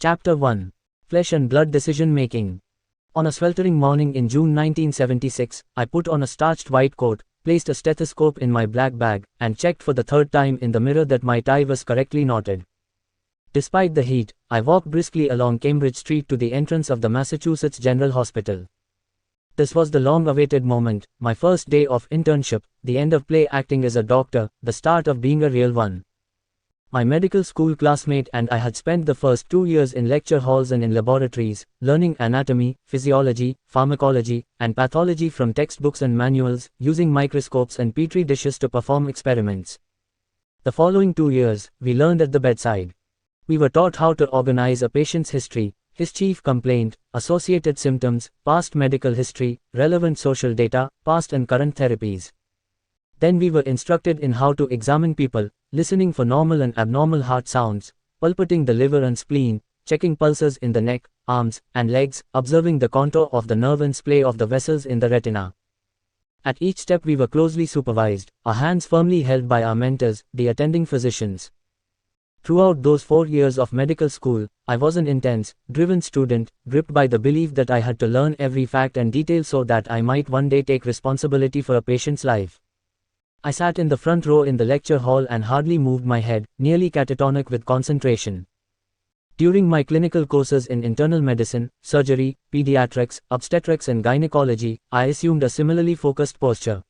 Chapter 1. Flesh and Blood Decision Making. On a sweltering morning in June 1976, I put on a starched white coat, placed a stethoscope in my black bag, and checked for the third time in the mirror that my tie was correctly knotted. Despite the heat, I walked briskly along Cambridge Street to the entrance of the Massachusetts General Hospital. This was the long-awaited moment, my first day of internship, the end of play acting as a doctor, the start of being a real one. My medical school classmate and I had spent the first 2 years in lecture halls and in laboratories, learning anatomy, physiology, pharmacology, and pathology from textbooks and manuals, using microscopes and petri dishes to perform experiments. The following 2 years, we learned at the bedside. We were taught how to organize a patient's history, his chief complaint, associated symptoms, past medical history, relevant social data, past and current therapies. Then we were instructed in how to examine people, listening for normal and abnormal heart sounds, palpating the liver and spleen, checking pulses in the neck, arms, and legs, observing the contour of the nerve and splay of the vessels in the retina. At each step we were closely supervised, our hands firmly held by our mentors, the attending physicians. Throughout those 4 years of medical school, I was an intense, driven student, gripped by the belief that I had to learn every fact and detail so that I might one day take responsibility for a patient's life. I sat in the front row in the lecture hall and hardly moved my head, nearly catatonic with concentration. During my clinical courses in internal medicine, surgery, pediatrics, obstetrics and gynecology, I assumed a similarly focused posture.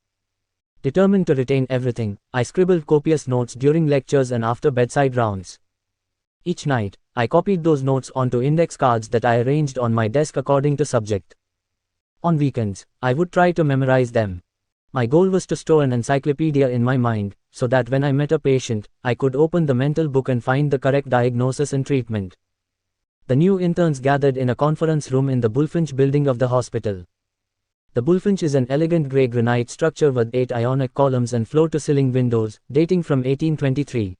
Determined to retain everything, I scribbled copious notes during lectures and after bedside rounds. Each night, I copied those notes onto index cards that I arranged on my desk according to subject. On weekends, I would try to memorize them. My goal was to store an encyclopedia in my mind, so that when I met a patient, I could open the mental book and find the correct diagnosis and treatment. The new interns gathered in a conference room in the Bulfinch building of the hospital. The Bulfinch is an elegant grey granite structure with 8 ionic columns and floor-to-ceiling windows, dating from 1823.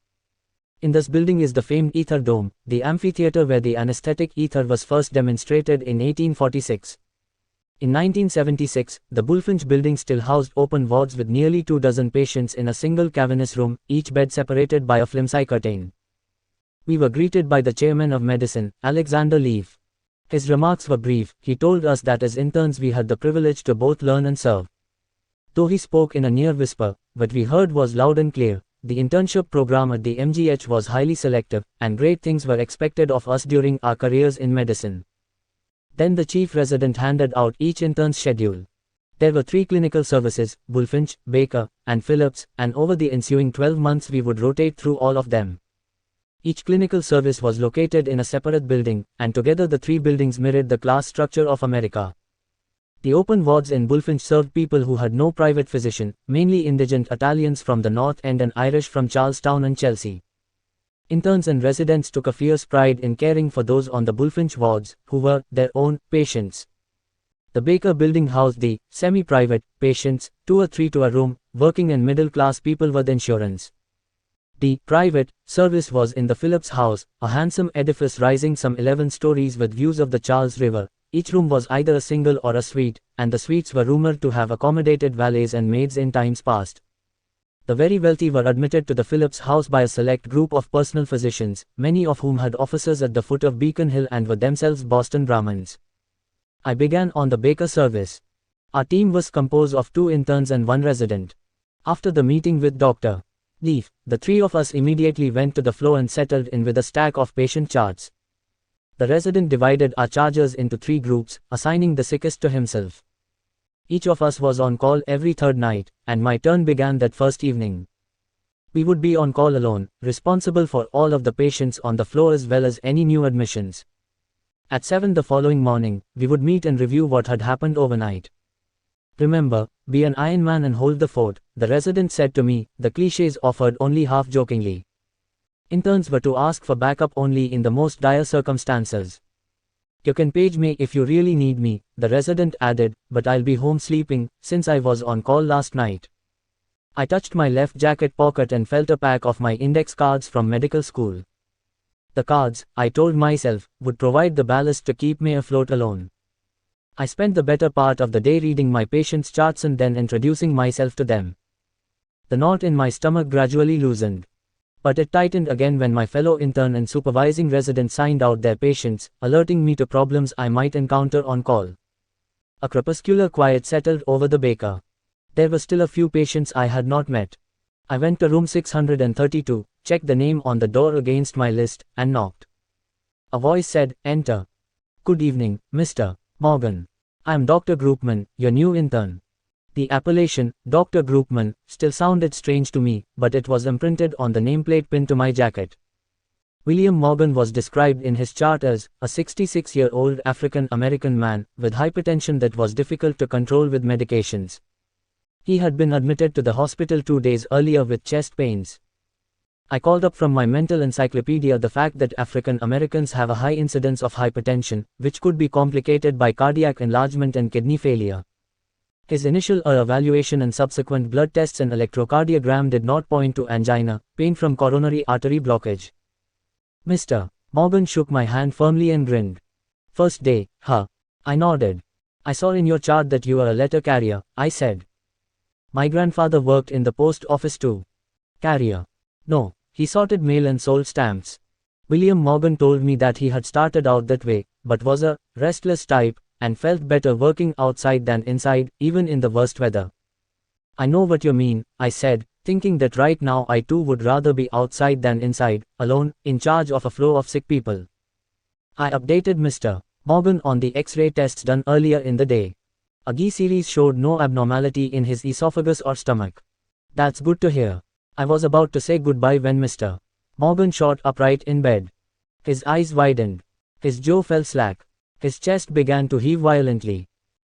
In this building is the famed Ether Dome, the amphitheater where the anesthetic ether was first demonstrated in 1846. In 1976, the Bulfinch building still housed open wards with nearly 2 dozen patients in a single cavernous room, each bed separated by a flimsy curtain. We were greeted by the chairman of medicine, Alexander Leaf. His remarks were brief. He told us that as interns we had the privilege to both learn and serve. Though he spoke in a near whisper, what we heard was loud and clear. The internship program at the MGH was highly selective, and great things were expected of us during our careers in medicine. Then the chief resident handed out each intern's schedule. There were 3 clinical services, Bulfinch, Baker, and Phillips, and over the ensuing 12 months we would rotate through all of them. Each clinical service was located in a separate building, and together the 3 buildings mirrored the class structure of America. The open wards in Bulfinch served people who had no private physician, mainly indigent Italians from the North End and Irish from Charlestown and Chelsea. Interns and residents took a fierce pride in caring for those on the Bulfinch wards, who were their own patients. The Baker building housed the semi-private patients, 2 or 3 to a room, working and middle-class people with insurance. The private service was in the Phillips house, a handsome edifice rising some 11 stories with views of the Charles River. Each room was either a single or a suite, and the suites were rumored to have accommodated valets and maids in times past. The very wealthy were admitted to the Phillips house by a select group of personal physicians, many of whom had offices at the foot of Beacon Hill and were themselves Boston Brahmins. I began on the Baker service. Our team was composed of 2 interns and 1 resident. After the meeting with Dr. Leaf, the 3 of us immediately went to the floor and settled in with a stack of patient charts. The resident divided our charges into 3 groups, assigning the sickest to himself. Each of us was on call every 3rd night, and my turn began that first evening. We would be on call alone, responsible for all of the patients on the floor as well as any new admissions. At 7 the following morning, we would meet and review what had happened overnight. Remember, be an Iron Man and hold the fort, the resident said to me, the clichés offered only half jokingly. Interns were to ask for backup only in the most dire circumstances. You can page me if you really need me, the resident added, but I'll be home sleeping, since I was on call last night. I touched my left jacket pocket and felt a pack of my index cards from medical school. The cards, I told myself, would provide the ballast to keep me afloat alone. I spent the better part of the day reading my patients' charts and then introducing myself to them. The knot in my stomach gradually loosened. But it tightened again when my fellow intern and supervising resident signed out their patients, alerting me to problems I might encounter on call. A crepuscular quiet settled over the baker. There were still a few patients I had not met. I went to room 632, checked the name on the door against my list, and knocked. A voice said, "Enter." "Good evening, Mr. Morgan. I am Dr. Groupman, your new intern." The appellation, Dr. Groupman, still sounded strange to me, but it was imprinted on the nameplate pinned to my jacket. William Morgan was described in his chart as a 66-year-old African-American man with hypertension that was difficult to control with medications. He had been admitted to the hospital 2 days earlier with chest pains. I called up from my mental encyclopedia the fact that African Americans have a high incidence of hypertension, which could be complicated by cardiac enlargement and kidney failure. His initial evaluation and subsequent blood tests and electrocardiogram did not point to angina, pain from coronary artery blockage. Mr. Morgan shook my hand firmly and grinned. "First day, huh?" I nodded. "I saw in your chart that you are a letter carrier," I said. "My grandfather worked in the post office too." "Carrier?" "No, he sorted mail and sold stamps." William Morgan told me that he had started out that way, but was a restless type, and felt better working outside than inside, even in the worst weather. "I know what you mean," I said, thinking that right now I too would rather be outside than inside, alone, in charge of a flow of sick people. I updated Mr. Morgan on the X-ray tests done earlier in the day. A G series showed no abnormality in his esophagus or stomach. "That's good to hear." I was about to say goodbye when Mr. Morgan shot upright in bed. His eyes widened. His jaw fell slack. His chest began to heave violently.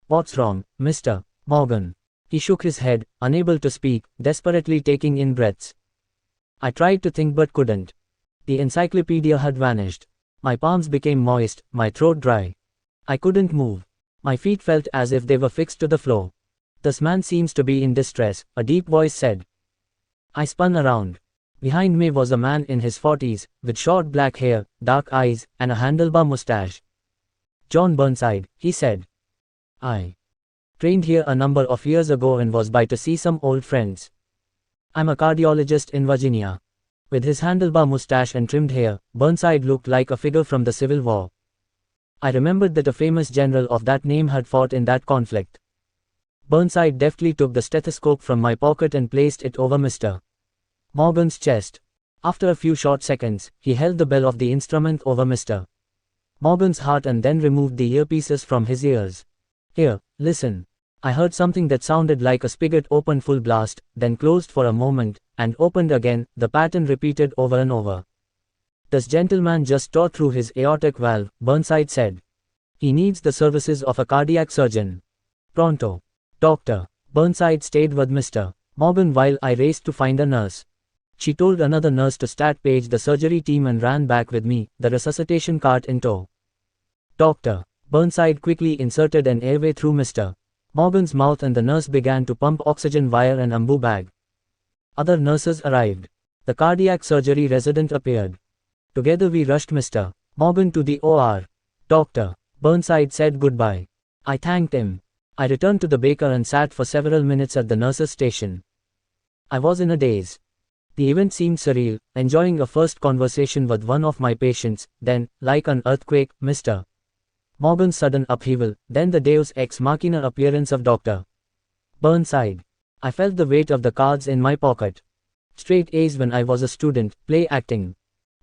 "What's wrong, Mr. Morgan?" He shook his head, unable to speak, desperately taking in breaths. I tried to think but couldn't. The encyclopedia had vanished. My palms became moist, my throat dry. I couldn't move. My feet felt as if they were fixed to the floor. "This man seems to be in distress," a deep voice said. I spun around. Behind me was a man in his 40s, with short black hair, dark eyes, and a handlebar mustache. "John Burnside," he said. "I trained here a number of years ago and was by to see some old friends. I'm a cardiologist in Virginia." With his handlebar mustache and trimmed hair, Burnside looked like a figure from the Civil War. I remembered that a famous general of that name had fought in that conflict. Burnside deftly took the stethoscope from my pocket and placed it over Mr. Morgan's chest. After a few short seconds, he held the bell of the instrument over Mr. Morgan's heart and then removed the earpieces from his ears. "Here, listen." I heard something that sounded like a spigot opened full blast, then closed for a moment, and opened again, the pattern repeated over and over. "This gentleman just tore through his aortic valve," Burnside said. "He needs the services of a cardiac surgeon. Pronto." "Doctor." Burnside stayed with Mr. Morgan while I raced to find a nurse. She told another nurse to start page the surgery team and ran back with me, the resuscitation cart in tow. "Doctor." Burnside quickly inserted an airway through Mr. Morgan's mouth and the nurse began to pump oxygen via an ambu bag. Other nurses arrived. The cardiac surgery resident appeared. Together we rushed Mr. Morgan to the OR. "Doctor." Burnside said goodbye. I thanked him. I returned to the baker and sat for several minutes at the nurse's station. I was in a daze. The event seemed surreal, enjoying a first conversation with one of my patients, then, like an earthquake, Mr. Morgan's sudden upheaval, then the deus ex machina appearance of Dr. Burnside. I felt the weight of the cards in my pocket. Straight A's when I was a student, play acting.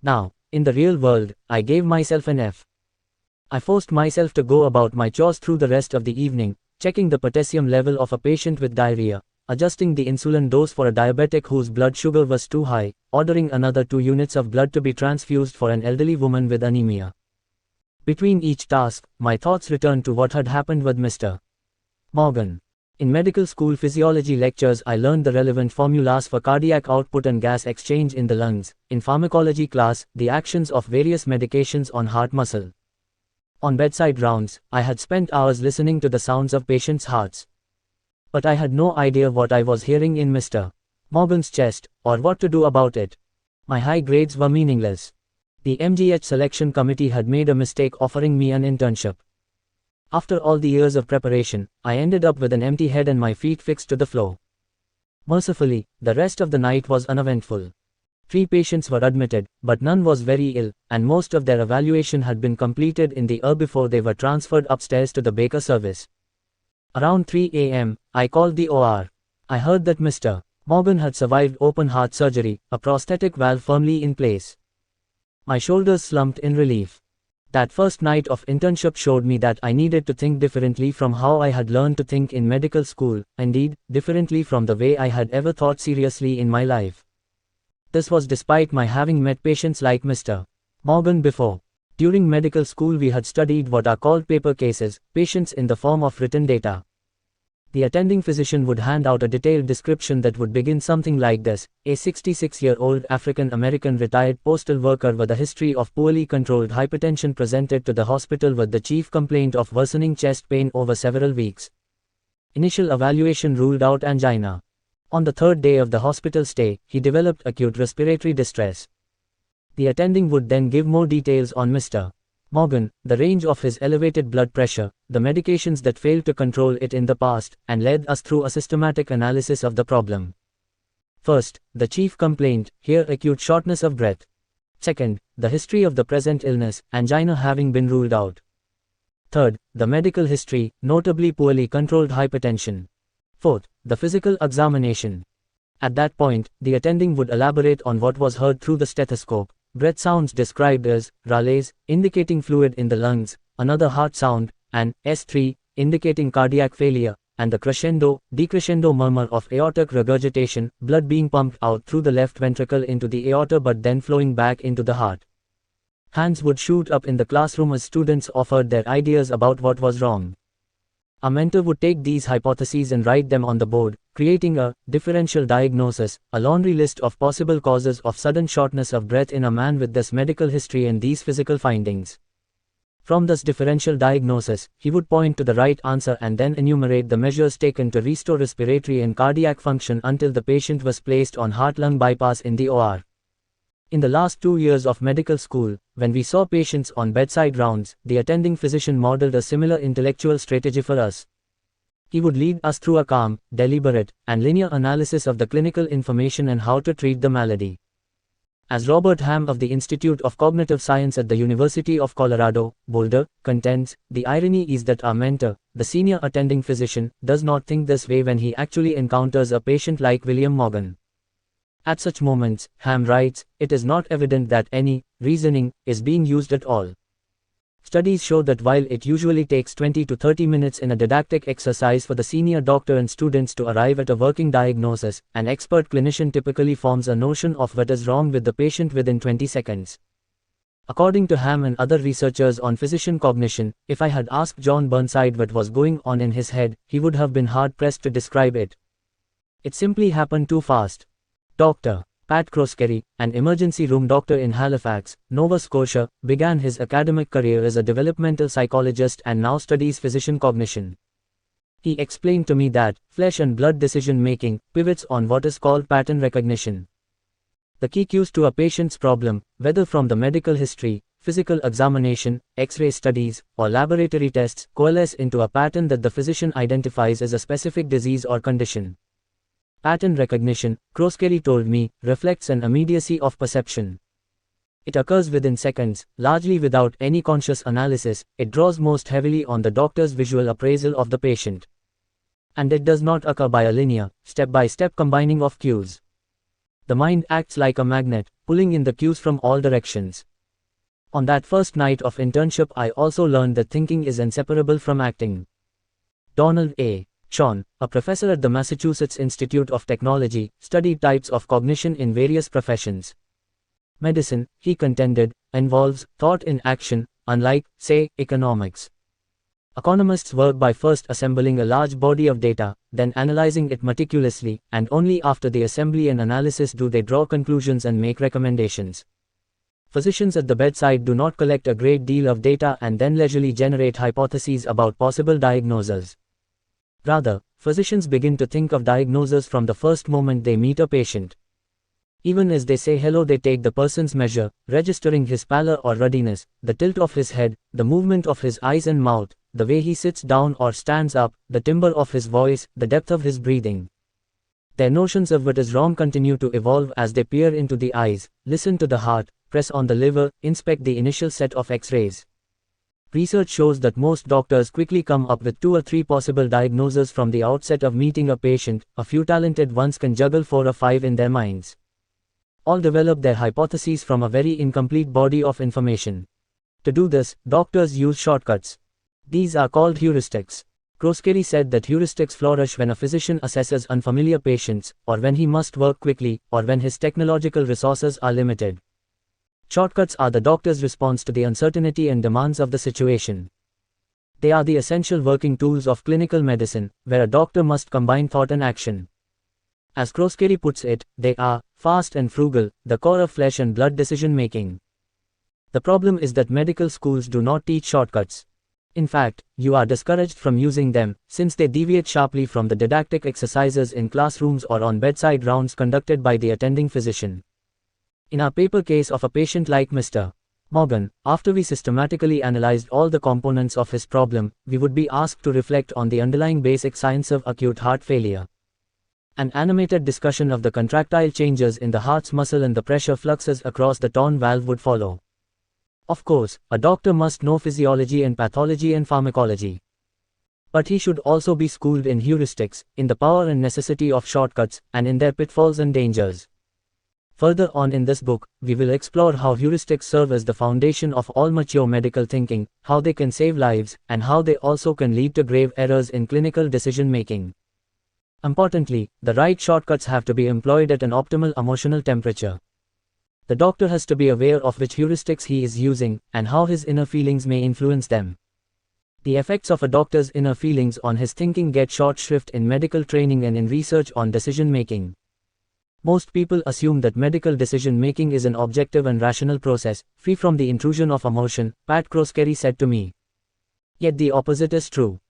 Now, in the real world, I gave myself an F. I forced myself to go about my chores through the rest of the evening, checking the potassium level of a patient with diarrhea, adjusting the insulin dose for a diabetic whose blood sugar was too high, ordering another 2 units of blood to be transfused for an elderly woman with anemia. Between each task, my thoughts returned to what had happened with Mr. Morgan. In medical school physiology lectures I learned the relevant formulas for cardiac output and gas exchange in the lungs, in pharmacology class, the actions of various medications on heart muscle. On bedside rounds, I had spent hours listening to the sounds of patients' hearts. But I had no idea what I was hearing in Mr. Morgan's chest, or what to do about it. My high grades were meaningless. The MGH selection committee had made a mistake offering me an internship. After all the years of preparation, I ended up with an empty head and my feet fixed to the floor. Mercifully, the rest of the night was uneventful. 3 patients were admitted, but none was very ill, and most of their evaluation had been completed in the hour before they were transferred upstairs to the Baker service. Around 3 a.m., I called the OR. I heard that Mr. Morgan had survived open heart surgery, a prosthetic valve firmly in place. My shoulders slumped in relief. That first night of internship showed me that I needed to think differently from how I had learned to think in medical school, indeed, differently from the way I had ever thought seriously in my life. This was despite my having met patients like Mr. Morgan before. During medical school we had studied what are called paper cases, patients in the form of written data. The attending physician would hand out a detailed description that would begin something like this: a 66-year-old African-American retired postal worker with a history of poorly controlled hypertension presented to the hospital with the chief complaint of worsening chest pain over several weeks. Initial evaluation ruled out angina. On the 3rd day of the hospital stay, he developed acute respiratory distress. The attending would then give more details on Mr. Morgan, the range of his elevated blood pressure, the medications that failed to control it in the past, and led us through a systematic analysis of the problem. First, the chief complaint, here acute shortness of breath. Second, the history of the present illness, angina having been ruled out. Third, the medical history, notably poorly controlled hypertension. Fourth, the physical examination. At that point, the attending would elaborate on what was heard through the stethoscope. Breath sounds described as rales, indicating fluid in the lungs, another heart sound, and S3, indicating cardiac failure, and the decrescendo murmur of aortic regurgitation, blood being pumped out through the left ventricle into the aorta but then flowing back into the heart. Hands would shoot up in the classroom as students offered their ideas about what was wrong. A mentor would take these hypotheses and write them on the board, creating a differential diagnosis, a laundry list of possible causes of sudden shortness of breath in a man with this medical history and these physical findings. From this differential diagnosis, he would point to the right answer and then enumerate the measures taken to restore respiratory and cardiac function until the patient was placed on heart-lung bypass in the OR. In the last 2 years of medical school, when we saw patients on bedside rounds, the attending physician modeled a similar intellectual strategy for us. He would lead us through a calm, deliberate, and linear analysis of the clinical information and how to treat the malady. As Robert Ham of the Institute of Cognitive Science at the University of Colorado, Boulder, contends, the irony is that our mentor, the senior attending physician, does not think this way when he actually encounters a patient like William Morgan. At such moments, Ham writes, it is not evident that any reasoning is being used at all. Studies show that while it usually takes 20 to 30 minutes in a didactic exercise for the senior doctor and students to arrive at a working diagnosis, an expert clinician typically forms a notion of what is wrong with the patient within 20 seconds. According to Ham and other researchers on physician cognition, if I had asked John Burnside what was going on in his head, he would have been hard-pressed to describe it. It simply happened too fast. Dr. Pat Croskery, an emergency room doctor in Halifax, Nova Scotia, began his academic career as a developmental psychologist and now studies physician cognition. He explained to me that flesh and blood decision-making pivots on what is called pattern recognition. The key cues to a patient's problem, whether from the medical history, physical examination, X-ray studies, or laboratory tests, coalesce into a pattern that the physician identifies as a specific disease or condition. Pattern recognition, Croskery told me, reflects an immediacy of perception. It occurs within seconds, largely without any conscious analysis. It draws most heavily on the doctor's visual appraisal of the patient. And it does not occur by a linear, step-by-step combining of cues. The mind acts like a magnet, pulling in the cues from all directions. On that first night of internship I also learned that thinking is inseparable from acting. Donald A. Sean, a professor at the Massachusetts Institute of Technology, studied types of cognition in various professions. Medicine, he contended, involves thought in action, unlike, say, economics. Economists work by first assembling a large body of data, then analyzing it meticulously, and only after the assembly and analysis do they draw conclusions and make recommendations. Physicians at the bedside do not collect a great deal of data and then leisurely generate hypotheses about possible diagnoses. Rather, physicians begin to think of diagnoses from the first moment they meet a patient. Even as they say hello they take the person's measure, registering his pallor or ruddiness, the tilt of his head, the movement of his eyes and mouth, the way he sits down or stands up, the timbre of his voice, the depth of his breathing. Their notions of what is wrong continue to evolve as they peer into the eyes, listen to the heart, press on the liver, inspect the initial set of X-rays. Research shows that most doctors quickly come up with 2 or 3 possible diagnoses from the outset of meeting a patient. A few talented ones can juggle 4 or 5 in their minds. All develop their hypotheses from a very incomplete body of information. To do this, doctors use shortcuts. These are called heuristics. Kroskeri said that heuristics flourish when a physician assesses unfamiliar patients, or when he must work quickly, or when his technological resources are limited. Shortcuts are the doctor's response to the uncertainty and demands of the situation. They are the essential working tools of clinical medicine, where a doctor must combine thought and action. As Kroskeri puts it, they are fast and frugal, the core of flesh and blood decision making. The problem is that medical schools do not teach shortcuts. In fact, you are discouraged from using them, since they deviate sharply from the didactic exercises in classrooms or on bedside rounds conducted by the attending physician. In our paper case of a patient like Mr. Morgan, after we systematically analyzed all the components of his problem, we would be asked to reflect on the underlying basic science of acute heart failure. An animated discussion of the contractile changes in the heart's muscle and the pressure fluxes across the torn valve would follow. Of course, a doctor must know physiology and pathology and pharmacology. But he should also be schooled in heuristics, in the power and necessity of shortcuts, and in their pitfalls and dangers. Further on in this book, we will explore how heuristics serve as the foundation of all mature medical thinking, how they can save lives, and how they also can lead to grave errors in clinical decision making. Importantly, the right shortcuts have to be employed at an optimal emotional temperature. The doctor has to be aware of which heuristics he is using, and how his inner feelings may influence them. The effects of a doctor's inner feelings on his thinking get short shrift in medical training and in research on decision making. Most people assume that medical decision making is an objective and rational process, free from the intrusion of emotion, Pat Kroskeri said to me. Yet the opposite is true.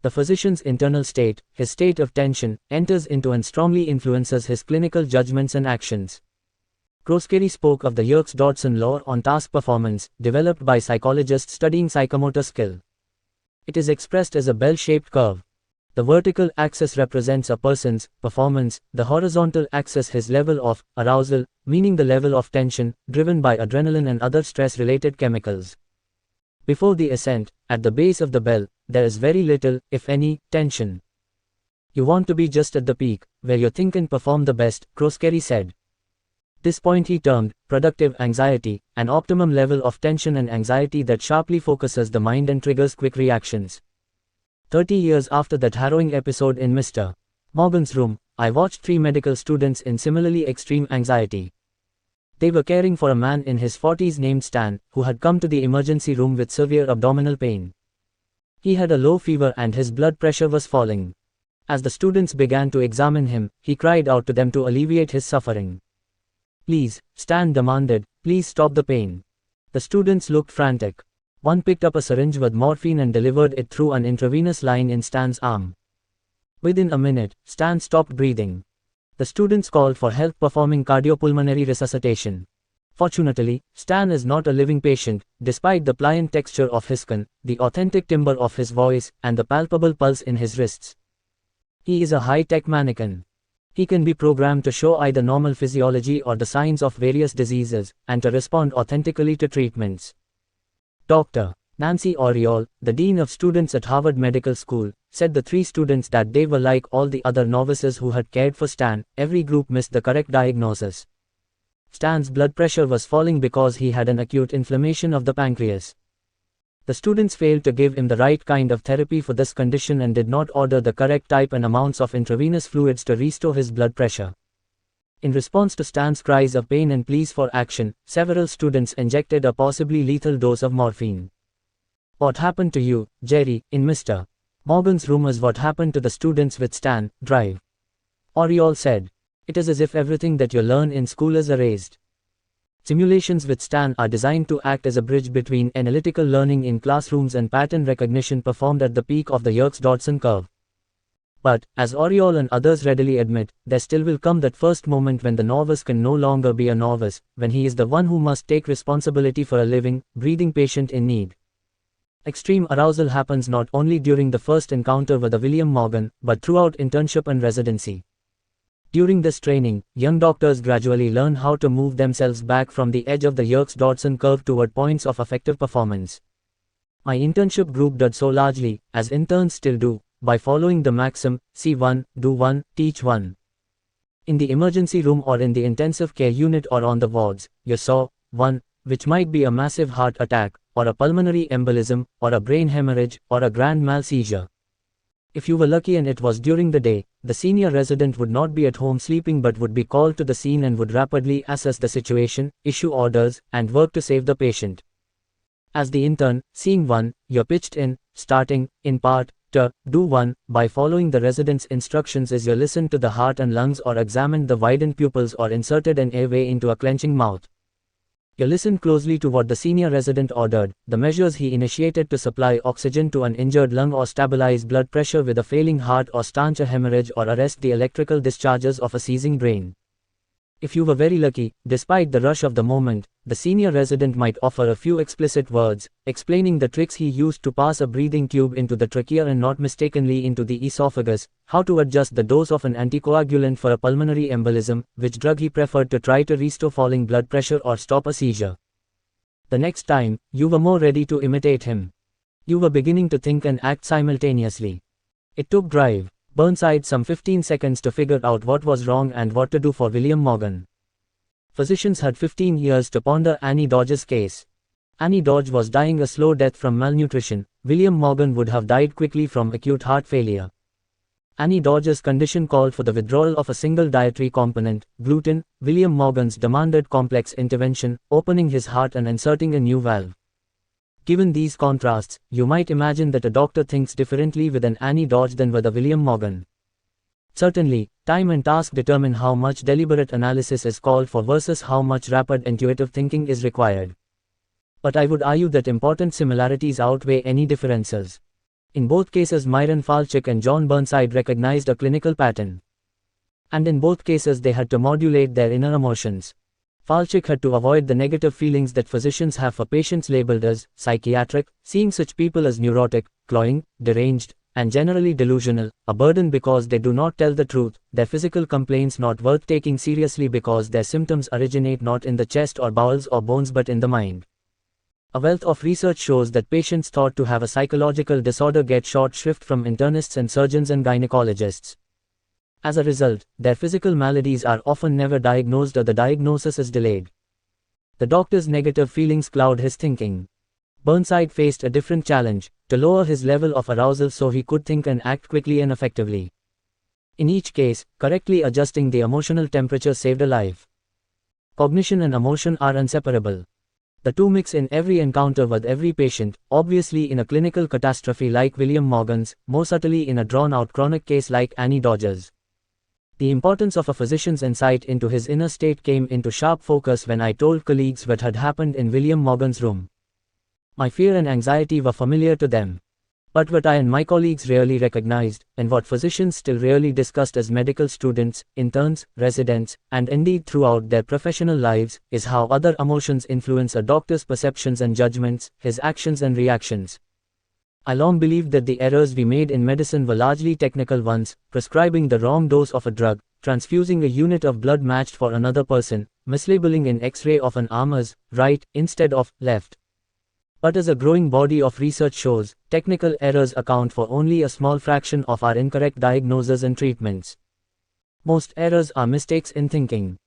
The physician's internal state, his state of tension, enters into and strongly influences his clinical judgments and actions. Kroskeri spoke of the Yerkes-Dodson law on task performance, developed by psychologists studying psychomotor skill. It is expressed as a bell-shaped curve. The vertical axis represents a person's performance, the horizontal axis his level of arousal, meaning the level of tension, driven by adrenaline and other stress-related chemicals. Before the ascent, at the base of the bell, there is very little, if any, tension. You want to be just at the peak, where you think and perform the best, Kroskeri said. This point he termed productive anxiety, an optimum level of tension and anxiety that sharply focuses the mind and triggers quick reactions. 30 years after that harrowing episode in Mr. Morgan's room, I watched 3 medical students in similarly extreme anxiety. They were caring for a man in his 40s named Stan, who had come to the emergency room with severe abdominal pain. He had a low fever and his blood pressure was falling. As the students began to examine him, he cried out to them to alleviate his suffering. "Please," Stan demanded, "please stop the pain." The students looked frantic. One picked up a syringe with morphine and delivered it through an intravenous line in Stan's arm. Within a minute, Stan stopped breathing. The students called for help performing cardiopulmonary resuscitation. Fortunately, Stan is not a living patient, despite the pliant texture of his skin, the authentic timbre of his voice, and the palpable pulse in his wrists. He is a high-tech mannequin. He can be programmed to show either normal physiology or the signs of various diseases, and to respond authentically to treatments. Dr. Nancy Auriol, the dean of students at Harvard Medical School, said the 3 students that they were like all the other novices who had cared for Stan. Every group missed the correct diagnosis. Stan's blood pressure was falling because he had an acute inflammation of the pancreas. The students failed to give him the right kind of therapy for this condition and did not order the correct type and amounts of intravenous fluids to restore his blood pressure. In response to Stan's cries of pain and pleas for action, several students injected a possibly lethal dose of morphine. What happened to you, Jerry, in Mr. Morgan's room is what happened to the students with Stan. Drive. Auriol said. It is as if everything that you learn in school is erased. Simulations with Stan are designed to act as a bridge between analytical learning in classrooms and pattern recognition performed at the peak of the Yerkes-Dodson curve. But, as Auriol and others readily admit, there still will come that first moment when the novice can no longer be a novice, when he is the one who must take responsibility for a living, breathing patient in need. Extreme arousal happens not only during the first encounter with a William Morgan, but throughout internship and residency. During this training, young doctors gradually learn how to move themselves back from the edge of the Yerkes-Dodson curve toward points of effective performance. My internship group did so largely, as interns still do, by following the maxim, see one, do one, teach one. In the emergency room or in the intensive care unit or on the wards, you saw one, which might be a massive heart attack, or a pulmonary embolism, or a brain hemorrhage, or a grand mal seizure. If you were lucky and it was during the day, the senior resident would not be at home sleeping but would be called to the scene and would rapidly assess the situation, issue orders, and work to save the patient. As the intern, seeing one, you're pitched in, starting, in part, to do one, by following the resident's instructions as you listened to the heart and lungs or examined the widened pupils or inserted an airway into a clenching mouth. You listened closely to what the senior resident ordered, the measures he initiated to supply oxygen to an injured lung or stabilize blood pressure with a failing heart or stanch a hemorrhage or arrest the electrical discharges of a seizing brain. If you were very lucky, despite the rush of the moment, the senior resident might offer a few explicit words, explaining the tricks he used to pass a breathing tube into the trachea and not mistakenly into the esophagus, how to adjust the dose of an anticoagulant for a pulmonary embolism, which drug he preferred to try to restore falling blood pressure or stop a seizure. The next time, you were more ready to imitate him. You were beginning to think and act simultaneously. It took drive. Burnside some 15 seconds to figure out what was wrong and what to do for William Morgan. Physicians had 15 years to ponder Annie Dodge's case. Annie Dodge was dying a slow death from malnutrition. William Morgan would have died quickly from acute heart failure. Annie Dodge's condition called for the withdrawal of a single dietary component, gluten. William Morgan's demanded complex intervention, opening his heart and inserting a new valve. Given these contrasts, you might imagine that a doctor thinks differently with an Annie Dodge than with a William Morgan. Certainly, time and task determine how much deliberate analysis is called for versus how much rapid intuitive thinking is required. But I would argue that important similarities outweigh any differences. In both cases, Myron Falchuk and John Burnside recognized a clinical pattern. And in both cases they had to modulate their inner emotions. Falchuk had to avoid the negative feelings that physicians have for patients labeled as psychiatric, seeing such people as neurotic, cloying, deranged, and generally delusional, a burden because they do not tell the truth, their physical complaints not worth taking seriously because their symptoms originate not in the chest or bowels or bones but in the mind. A wealth of research shows that patients thought to have a psychological disorder get short shrift from internists and surgeons and gynecologists. As a result, their physical maladies are often never diagnosed or the diagnosis is delayed. The doctor's negative feelings cloud his thinking. Burnside faced a different challenge, to lower his level of arousal so he could think and act quickly and effectively. In each case, correctly adjusting the emotional temperature saved a life. Cognition and emotion are inseparable. The two mix in every encounter with every patient, obviously in a clinical catastrophe like William Morgan's, more subtly in a drawn-out chronic case like Annie Dodge's. The importance of a physician's insight into his inner state came into sharp focus when I told colleagues what had happened in William Morgan's room. My fear and anxiety were familiar to them. But what I and my colleagues rarely recognized, and what physicians still rarely discussed as medical students, interns, residents, and indeed throughout their professional lives, is how other emotions influence a doctor's perceptions and judgments, his actions and reactions. I long believed that the errors we made in medicine were largely technical ones, prescribing the wrong dose of a drug, transfusing a unit of blood matched for another person, mislabeling an X-ray of an arm as right instead of left. But as a growing body of research shows, technical errors account for only a small fraction of our incorrect diagnoses and treatments. Most errors are mistakes in thinking.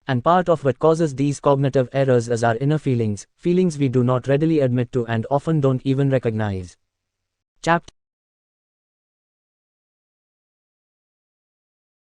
And part of what causes these cognitive errors is our inner feelings we do not readily admit to and often don't even recognize. Chapter